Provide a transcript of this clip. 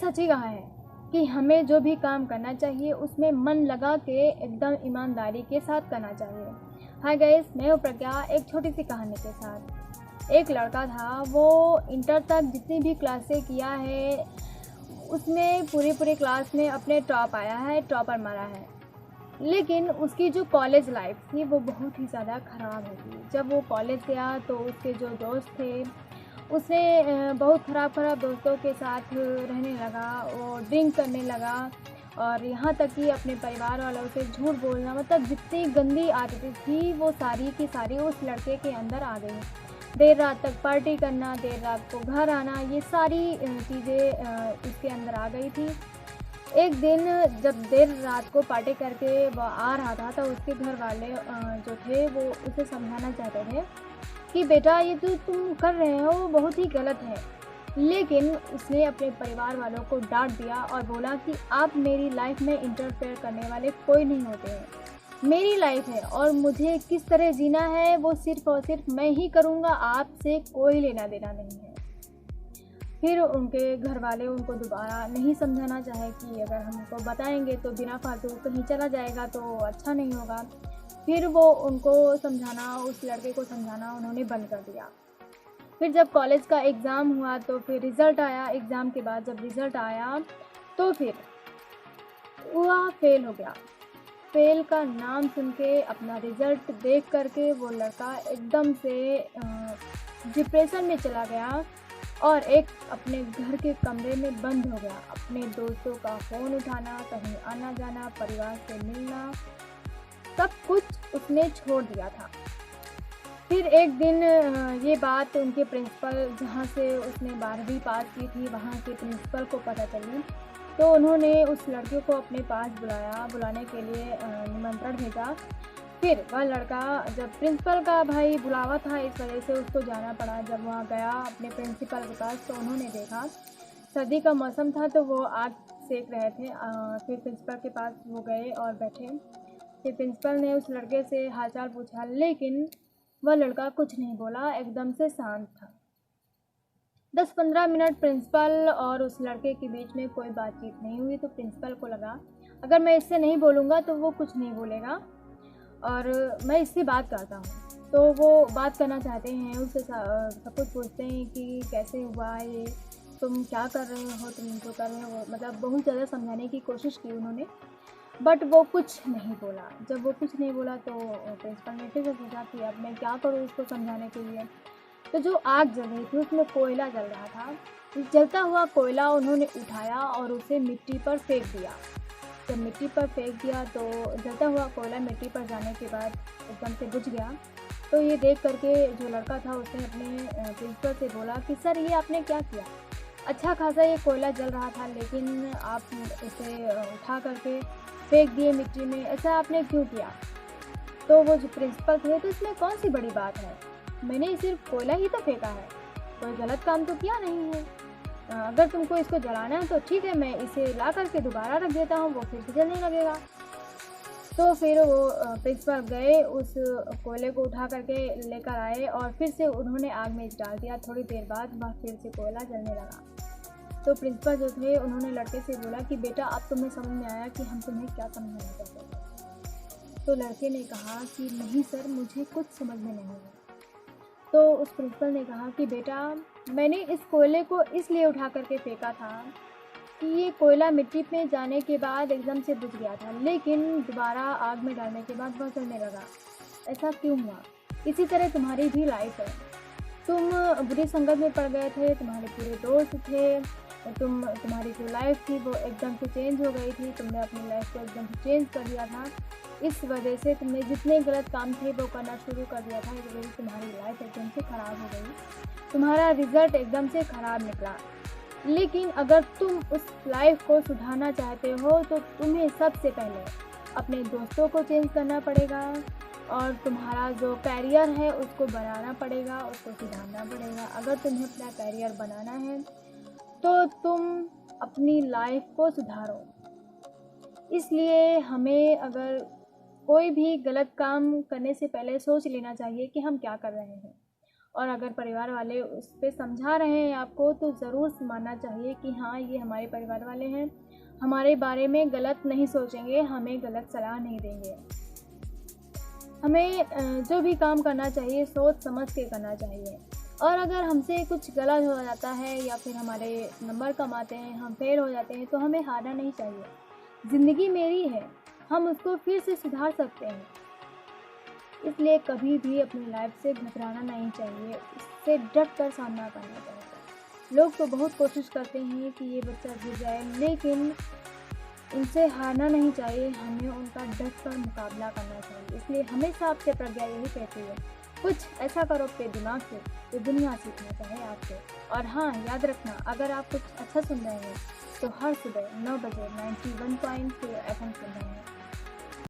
सच ही कहा है कि हमें जो भी काम करना चाहिए उसमें मन लगा के एकदम ईमानदारी के साथ करना चाहिए। हाय गाइस, मैं हूँ प्रज्ञा, एक छोटी सी कहानी के साथ। एक लड़का था, वो इंटर तक जितनी भी क्लासें किया है उसमें पूरी क्लास में अपने टॉप आया है, टॉपर मारा है। लेकिन उसकी जो कॉलेज लाइफ थी वो बहुत ही ज़्यादा ख़राब हो गई। जब वो कॉलेज गया तो उसके जो दोस्त थे उसने बहुत ख़राब दोस्तों के साथ रहने लगा, वो ड्रिंक करने लगा और यहाँ तक कि अपने परिवार वालों से झूठ बोलना, मतलब जितनी गंदी आदतें थी वो सारी की सारी उस लड़के के अंदर आ गई। देर रात तक पार्टी करना, देर रात को घर आना, ये सारी चीज़ें उसके अंदर आ गई थी। एक दिन जब देर रात को पार्टी करके वह आ रहा था तो उसके घर वाले जो थे वो उसे समझाना चाहते थे कि बेटा ये जो तुम कर रहे हो वो बहुत ही गलत है। लेकिन उसने अपने परिवार वालों को डांट दिया और बोला कि आप मेरी लाइफ में इंटरफेयर करने वाले कोई नहीं होते हैं। मेरी लाइफ है और मुझे किस तरह जीना है वो सिर्फ़ और सिर्फ मैं ही करूँगा, आपसे कोई लेना देना नहीं है। फिर उनके घर वाले उनको दोबारा नहीं समझाना चाहे कि अगर हम उनको बताएंगे तो बिना फालतू कहीं चला जाएगा तो अच्छा नहीं होगा। फिर वो उनको समझाना, उस लड़के को समझाना उन्होंने बंद कर दिया। फिर जब कॉलेज का एग्ज़ाम हुआ तो फिर रिज़ल्ट आया। एग्ज़ाम के बाद जब रिज़ल्ट आया तो फिर वह फेल हो गया। फेल का नाम सुन के, अपना रिज़ल्ट देख करके वो लड़का एकदम से डिप्रेशन में चला गया और एक अपने घर के कमरे में बंद हो गया। अपने दोस्तों का फ़ोन उठाना, कहीं आना जाना, परिवार से मिलना, सब कुछ उसने छोड़ दिया था। फिर एक दिन ये बात उनके प्रिंसिपल, जहाँ से उसने 12वीं पास की थी, वहाँ के प्रिंसिपल को पता चली। तो उन्होंने उस लड़के को अपने पास बुलाने के लिए निमंत्रण भेजा। फिर वह लड़का, जब प्रिंसिपल का भाई बुलावा था इस वजह से उसको जाना पड़ा। जब वहाँ गया अपने प्रिंसिपल के पास तो उन्होंने देखा सर्दी का मौसम था तो वो आग सेक रहे थे। फिर प्रिंसिपल के पास वो गए और बैठे। फिर प्रिंसिपल ने उस लड़के से हालचाल पूछा, लेकिन वह लड़का कुछ नहीं बोला, एकदम से शांत था। 10-15 मिनट प्रिंसिपल और उस लड़के के बीच में कोई बातचीत नहीं हुई। तो प्रिंसिपल को लगा अगर मैं इससे नहीं बोलूँगा तो वो कुछ नहीं बोलेगा और मैं इससे बात करता हूँ। तो वो बात करना चाहते हैं, उससे सब कुछ पूछते हैं कि कैसे हुआ ये, तुम क्या कर रहे हो, तुम जो कर रहे हो, मतलब बहुत ज़्यादा समझाने की कोशिश की उन्होंने, बट वो कुछ नहीं बोला। जब वो कुछ नहीं बोला तो प्रिंसिपल ने फिर से सोचा कि अब मैं क्या करूँ इसको समझाने के लिए। तो जो आग जल रही थी उसमें कोयला जल रहा था। जलता हुआ कोयला उन्होंने उठाया और उसे मिट्टी पर फेंक दिया। जब मिट्टी पर फेंक दिया तो जलता हुआ कोयला मिट्टी पर जाने के बाद एकदम से बुझ गया। तो ये देख करके जो लड़का था उसने अपने प्रिंसिपल से बोला कि सर ये आपने क्या किया, अच्छा खासा ये कोयला जल रहा था लेकिन आप इसे उठा करके फेंक दिए मिट्टी में, ऐसा आपने क्यों किया। तो वो जो प्रिंसिपल थे, तो इसमें कौन सी बड़ी बात है, मैंने सिर्फ कोयला ही तो फेंका है, कोई गलत काम तो किया नहीं है। अगर तुमको इसको जलाना है तो ठीक है, मैं इसे ला करके दोबारा रख देता हूँ, वो फिर से जलने लगेगा। तो फिर वो प्रिंसिपल गए, उस कोयले को उठा करके लेकर आए और फिर से उन्होंने आग में डाल दिया। थोड़ी देर बाद वह फिर से कोयला जलने लगा। तो प्रिंसिपल जो थे उन्होंने लड़के से बोला कि बेटा अब तुम्हें समझ में आया कि हम तुम्हें क्या समझाना चाहते हैं। तो लड़के ने कहा कि नहीं सर, मुझे कुछ समझ में नहीं आया। तो उस प्रिंसिपल ने कहा कि बेटा मैंने इस कोयले को इसलिए उठा करके फेंका था कि ये कोयला मिट्टी में जाने के बाद एकदम से बुझ गया था, लेकिन दोबारा आग में डालने के बाद वह जलने लगा। ऐसा क्यों हुआ? इसी तरह तुम्हारी भी लाइफ है। तुम बुरी संगत में पड़ गए थे, तुम्हारे पूरे दोस्त थे, तुम्हारी जो लाइफ थी वो एकदम से चेंज हो गई थी, तुमने अपनी लाइफ को एकदम से चेंज कर दिया था। इस वजह से तुमने जितने गलत काम थे वो करना शुरू कर दिया था, इस वजह से तुम्हारी लाइफ एकदम से ख़राब हो गई, तुम्हारा रिज़ल्ट एकदम से ख़राब निकला। लेकिन अगर तुम उस लाइफ को सुधारना चाहते हो तो तुम्हें सबसे पहले अपने दोस्तों को चेंज करना पड़ेगा और तुम्हारा जो कैरियर है उसको बनाना पड़ेगा, उसको सुधारना पड़ेगा। अगर तुम्हें अपना कैरियर बनाना है तो तुम अपनी लाइफ को सुधारो। इसलिए हमें अगर कोई भी गलत काम करने से पहले सोच लेना चाहिए कि हम क्या कर रहे हैं और अगर परिवार वाले उस पर समझा रहे हैं आपको तो ज़रूर मानना चाहिए कि हाँ, ये हमारे परिवार वाले हैं, हमारे बारे में गलत नहीं सोचेंगे, हमें गलत सलाह नहीं देंगे। हमें जो भी काम करना चाहिए सोच समझ के करना चाहिए। और अगर हमसे कुछ गलत हो जाता है या फिर हमारे नंबर कम आते हैं, हम फेल हो जाते हैं, तो हमें हारना नहीं चाहिए। ज़िंदगी मेरी है, हम उसको फिर से सुधार सकते हैं। इसलिए कभी भी अपनी लाइफ से घबराना नहीं चाहिए, इससे डट कर सामना करना चाहिए। लोग तो बहुत कोशिश करते हैं कि ये बच्चा गिर जाए, लेकिन उनसे हारना नहीं चाहिए, हमें उनका डट कर मुकाबला करना चाहिए। इसलिए हमेशा आपसे प्रज्ञा यही कहती है, कुछ ऐसा करो अपने दिमाग से तो दुनिया सीखना चाहे आपसे। और हाँ, याद रखना, अगर आप कुछ अच्छा सुन रहे हैं तो हर सुबह 9 बजे 91.2 FM सुन रहे हैं।